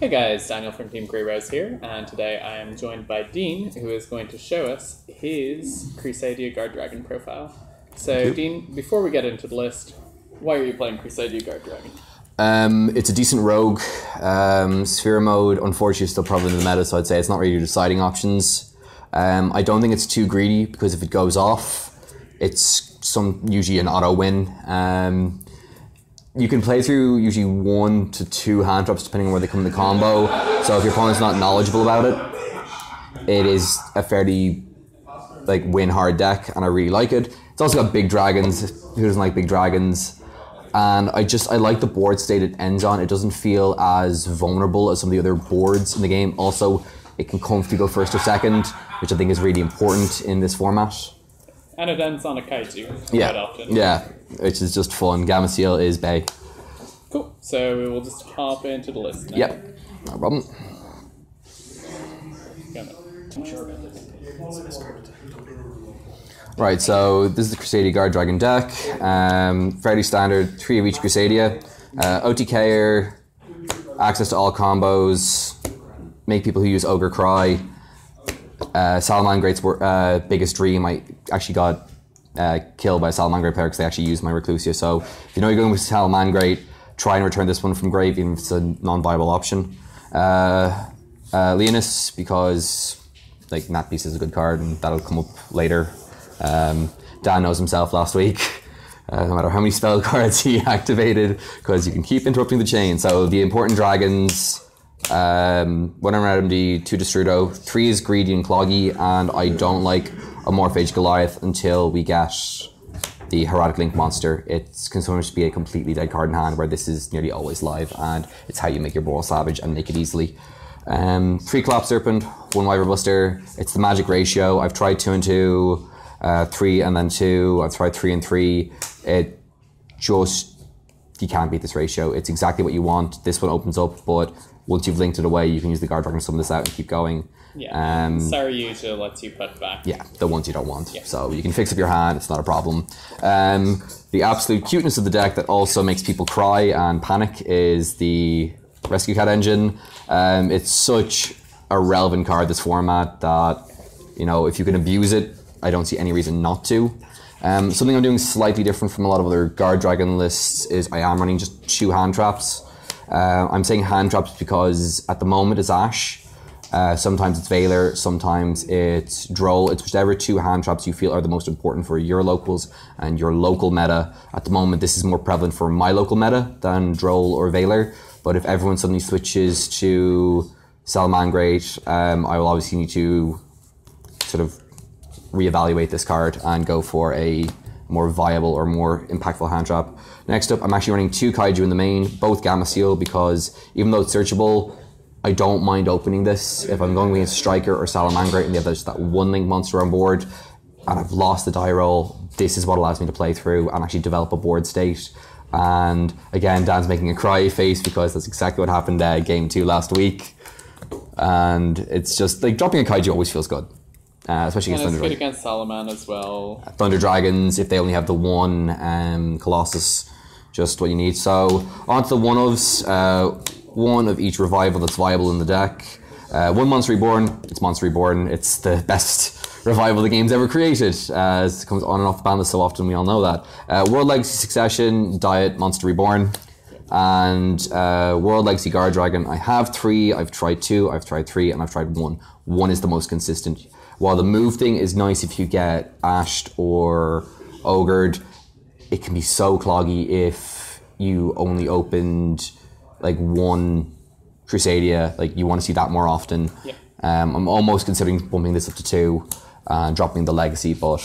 Hey guys, Daniel from Team Kuribrohs here, and today I am joined by Dean, who is going to show us his Crusadia Guardragon profile. So, Dean, before we get into the list, why are you playing Crusadia Guardragon? It's a decent rogue. Sphere mode, unfortunately, is still probably in the meta, so I'd say it's not really your deciding options. I don't think it's too greedy, because if it goes off, it's usually an auto win. You can play through usually 1 to 2 hand drops depending on where they come in the combo. So if your opponent's not knowledgeable about it, it is a fairly win hard deck, and I really like it. It's also got big dragons. Who doesn't like big dragons? And I like the board state it ends on. It doesn't feel as vulnerable as some of the other boards in the game. Also, it can comfortably go first or second, which I think is really important in this format. And it ends on a kaiju quite often. Yeah, which is just fun. Gamma Seal is Bay. Cool. So we will just hop into the list now. Yep, no problem. Right, so this is the Crusadia Guardragon deck. Fairly standard, 3 of each Crusadia. OTKer, access to all combos, make people who use Ogre cry. Salamangrate's biggest dream. I actually got killed by a Salamangrate player because they actually used my Reclusia. So if you know you're going with Salamangrate, try and return this one from grave, even if it's a non-viable option. Leonis, because Nat Beast is a good card and that'll come up later. Dan knows himself last week. No matter how many spell cards he activated, because you can keep interrupting the chain. So the important dragons. 1 RMD, 2 Destrudo, 3 is Greedy and Cloggy, and I don't like a Morphage Goliath until we get the Herodic Link monster. It's considered to be a completely dead card in hand, where this is nearly always live, and it's how you make your Boral Savage and make it easily. 3 Collapse Serpent, 1 Wyver Buster. It's the magic ratio. I've tried 2 and 2, 3 and then 2. I've tried 3 and 3. You can't beat this ratio. It's exactly what you want. This one opens up, but once you've linked it away, you can use the Guardragon to summon this out and keep going. Yeah, Saryuja lets you put it back. Yeah, the ones you don't want. Yeah. So you can fix up your hand, it's not a problem. The absolute cuteness of the deck that also makes people cry and panic is the Rescue Cat engine. It's such a relevant card, this format, that if you can abuse it, I don't see any reason not to. Something I'm doing slightly different from a lot of other Guardragon lists is I am running just 2 hand traps. I'm saying hand traps because at the moment it's Ash. Sometimes it's Veiler, sometimes it's Droll. It's whichever 2 hand traps you feel are the most important for your locals and your local meta. At the moment, this is more prevalent for my local meta than Droll or Veiler. But if everyone suddenly switches to Salamangrate, I will obviously need to sort of reevaluate this card and go for a more viable or more impactful hand trap. Next up, I'm actually running 2 Kaiju in the main, both Gamma Seal, because even though it's searchable, I don't mind opening this. If I'm going against Striker or Salamangrate and they have just that 1 link monster on board, and I've lost the die roll, this is what allows me to play through and actually develop a board state. And again, Dan's making a cry face because that's exactly what happened game 2 last week. And it's just, dropping a Kaiju always feels good. Especially against Thunder Dragons. It's good against Salaman as well. Thunder Dragons, if they only have the 1 Colossus, just what you need. So, on to the one-ofs. 1 of each revival that's viable in the deck. 1 Monster Reborn. It's Monster Reborn. It's the best revival the game's ever created. It comes on and off the ban list so often, we all know that. World Legacy Succession, Diet, Monster Reborn. And World Legacy Guardragon. I have 3, I've tried 2, I've tried 3, and I've tried 1. 1 is the most consistent. While the move thing is nice if you get Ashed or Ogred, it can be so cloggy if you only opened 1 Crusadia. You want to see that more often. Yeah. I'm almost considering bumping this up to 2 and dropping the Legacy, but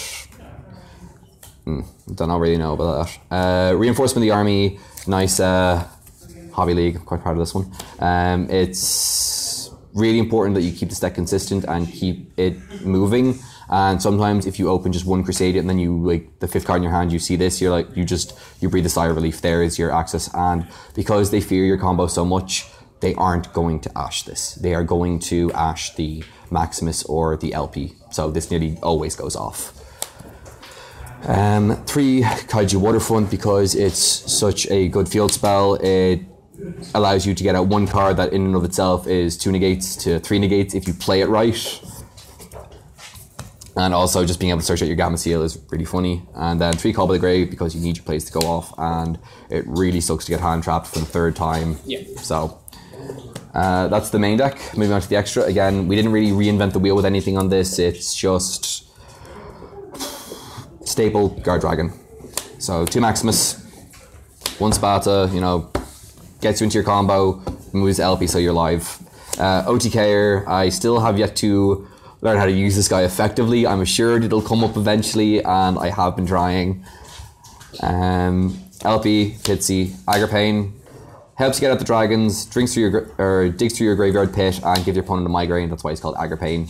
don't really know about that. Reinforcement of the Army, nice Hobby League, I'm quite proud of this one. It's really important that you keep this deck consistent and keep it moving. And sometimes if you open just 1 Crusadia and then you the 5th card in your hand, you see this, you're you breathe a sigh of relief. There is your access, and because they fear your combo so much, they aren't going to Ash this. They are going to Ash the Maximus or the LP. So this nearly always goes off. 3 Kaiju Waterfront, because it's such a good field spell. It allows you to get out one card that in and of itself is 2 negates to 3 negates if you play it right. And also just being able to search out your Gamma Seal is really funny. And then 3 Call by the Grave because you need your plays to go off, and it really sucks to get hand trapped for the 3rd time. Yeah. So that's the main deck. Moving on to the extra. Again, we didn't really reinvent the wheel with anything on this. It's just staple Guardragon. So 2 Maximus, 1 Sparta, you know, gets you into your combo, moves LP so you're live. OTKer, I still have yet to learn how to use this guy effectively. I'm assured it'll come up eventually, and I have been trying. LP, Pitsy, Agripane, helps you get out the dragons, digs through your graveyard pit, and gives your opponent a migraine. That's why he's called Agripane.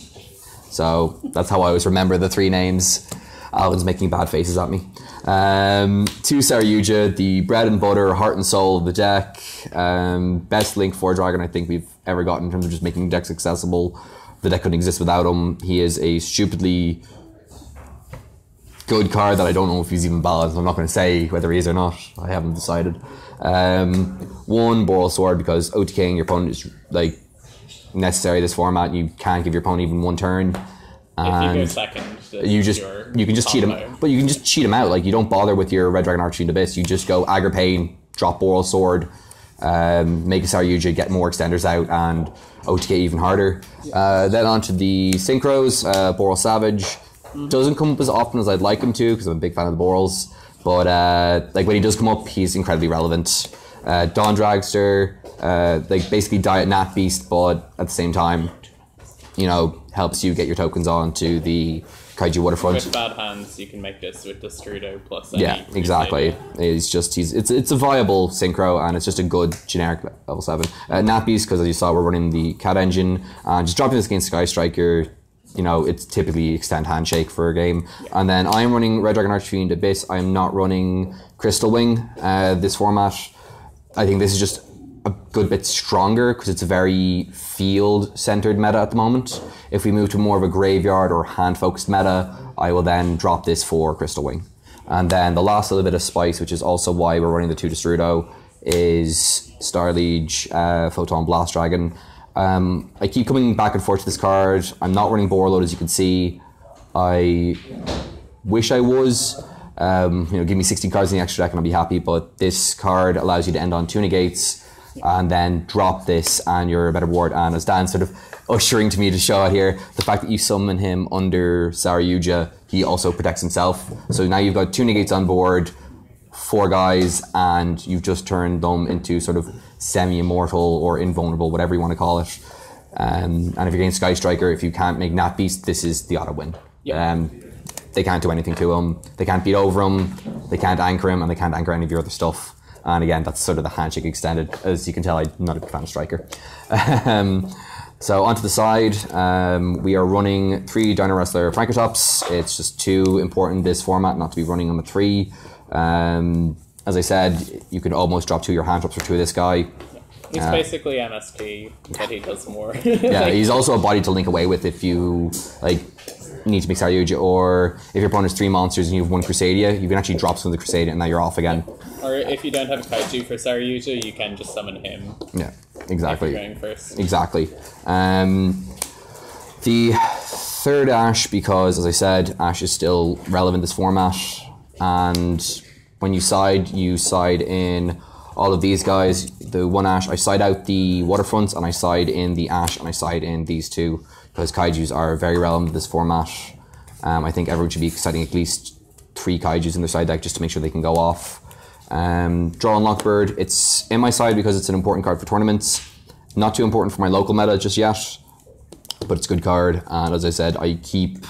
So that's how I always remember the 3 names. Alvin's making bad faces at me. 2 Saryuja, the bread and butter, heart and soul of the deck. Best Link 4 Dragon I think we've ever gotten in terms of just making decks accessible. The deck couldn't exist without him. He is a stupidly good card that I don't know if he's even balanced. I'm not going to say whether he is or not. I haven't decided. 1 Boral Sword because OTKing your opponent is like necessary this format. You can't give your opponent even 1 turn. And if you go second, you can just cheat him, but you can just cheat him out. Like, you don't bother with your Red Dragon Archery and Abyss. You just go Agripane, drop Boral Sword, make a Saryuja, get more extenders out, and OTK even harder. Then on to the Synchros. Boral Savage doesn't come up as often as I'd like him to because I'm a big fan of the Borals, but like when he does come up, he's incredibly relevant. Dawn Dragster, like basically Diet Nat Beast, but at the same time, you know, helps you get your tokens onto the Kaiju Waterfront. With bad hands, you can make this with Destrudo plus yeah, exactly. It's a viable synchro, and it's just a good generic level 7. Nat Beast, because as you saw, we're running the Cat Engine, and just dropping this against Sky Striker, you know, it's typically extend handshake for a game. Yeah. And then I'm running Red Dragon Archery and Abyss. I'm not running Crystal Wing this format. I think this is just a good bit stronger because it's a very field-centered meta at the moment. If we move to more of a graveyard or hand-focused meta, I will then drop this for Crystal Wing. And then the last little bit of spice, which is also why we're running the 2 Destrudo, is Starliege, Photon Blast Dragon. I keep coming back and forth to this card. I'm not running Borreload, as you can see. I wish I was. You know, give me 16 cards in the extra deck and I'll be happy, but this card allows you to end on 2 negates and then drop this and you're a better ward. And as Dan's sort of ushering to me to show it here, the fact that you summon him under Saryuja, he also protects himself. So now you've got 2 negates on board, 4 guys, and you've just turned them into sort of semi-immortal or invulnerable, whatever you want to call it. And if you're against Sky Striker, if you can't make Nat Beast, this is the auto win. Yeah. They can't do anything to him. They can't beat over him. They can't anchor him, and they can't anchor any of your other stuff. And again, that's sort of the handshake extended. As you can tell, I'm not a big fan of Striker. So onto the side, we are running 3 Dino Wrestler Frankotops. It's just too important this format not to be running on the 3. As I said, you can almost drop 2 of your hand drops for 2 of this guy. He's basically MST, but he does more. Yeah, he's also a body to link away with if you like need to make Saryuja, or if your opponent has 3 monsters and you have 1 Crusadia, you can actually drop some of the Crusadia and now you're off again. Or if you don't have a Kaiju for Saryuja, you can just summon him. Yeah, exactly. If you're going first. Exactly. The 3rd Ash, because as I said, Ash is still relevant in this format, and when you side in all of these guys. The 1 Ash, I side out the Waterfronts, and I side in the Ash, and I side in these 2, because Kaijus are very relevant in this format. I think everyone should be siding at least 3 Kaijus in their side deck just to make sure they can go off. Draw and Lockbird, it's in my side because it's an important card for tournaments. Not too important for my local meta just yet, but it's a good card, and as I said, I keep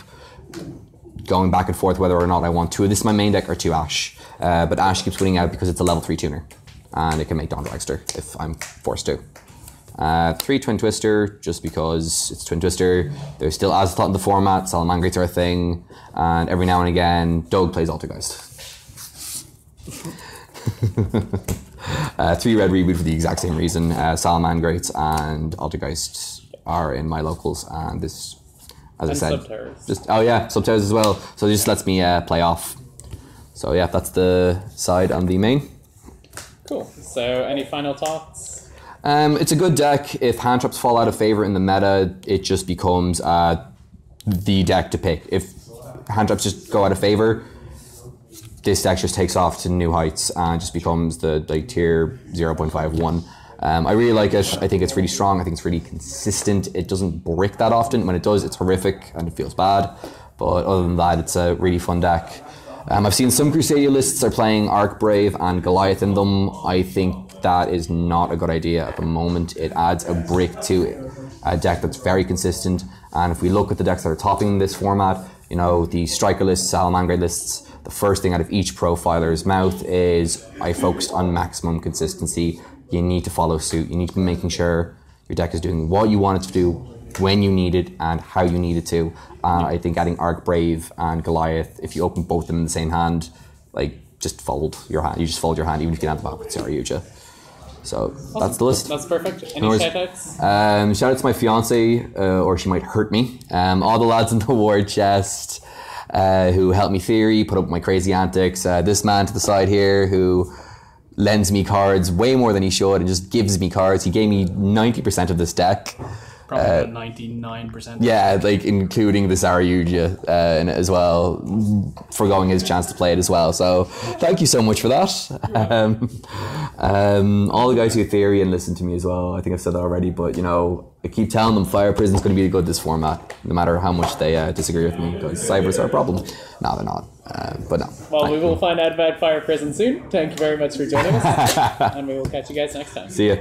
going back and forth whether or not I want 2 of this in my main deck or 2 Ash. But Ash keeps winning out because it's a level 3 tuner, and it can make Dawn Dragster if I'm forced to. 3 Twin Twister, just because it's Twin Twister. There's still Azathoth in the format, Salamangreats are a thing, and every now and again, Doug plays Altergeist. 3 Red Reboot for the exact same reason. Salamangreats and Altergeist are in my locals, and this, as I said, Subterrors as well. So it just lets me play off. So yeah, that's the side on the main. Cool. So, any final thoughts? It's a good deck. If hand traps fall out of favor in the meta, it just becomes the deck to pick. If hand traps just go out of favor, this deck just takes off to new heights and just becomes the tier 0.51. I really like it. I think it's really strong. I think it's really consistent. It doesn't brick that often. When it does, it's horrific and it feels bad. But other than that, it's a really fun deck. I've seen some Crusadia lists are playing Archbrave and Goliath in them. I think that is not a good idea at the moment. It adds a brick to a deck that's very consistent. And if we look at the decks that are topping this format, you know, the Striker lists, Salamangre lists, the first thing out of each profiler's mouth is, I focused on maximum consistency. You need to follow suit. You need to be making sure your deck is doing what you want it to do, when you need it, and how you need it to. I think adding Archbrave and Goliath, if you open both of them in the same hand, like, just fold your hand. You just fold your hand, even if you don't have the back with Saryuja. So Awesome. that's the list. That's perfect. Any shoutouts? Shout out to my fiance, or she might hurt me. All the lads in the war chest who helped me theory, put up my crazy antics. This man to the side here who lends me cards way more than he should and just gives me cards. He gave me 90% of this deck. Probably 99%. Yeah, like including the Saryuja in it as well, foregoing his chance to play it as well. So thank you so much for that. All the guys who theory and listen to me as well. I think I've said that already, but you know, I keep telling them Fire Prison's going to be good this format, no matter how much they disagree with me, because cybers are a problem. No, they're not. But no. Well, we will find out about Fire Prison soon. Thank you very much for joining us, and we will catch you guys next time. See ya.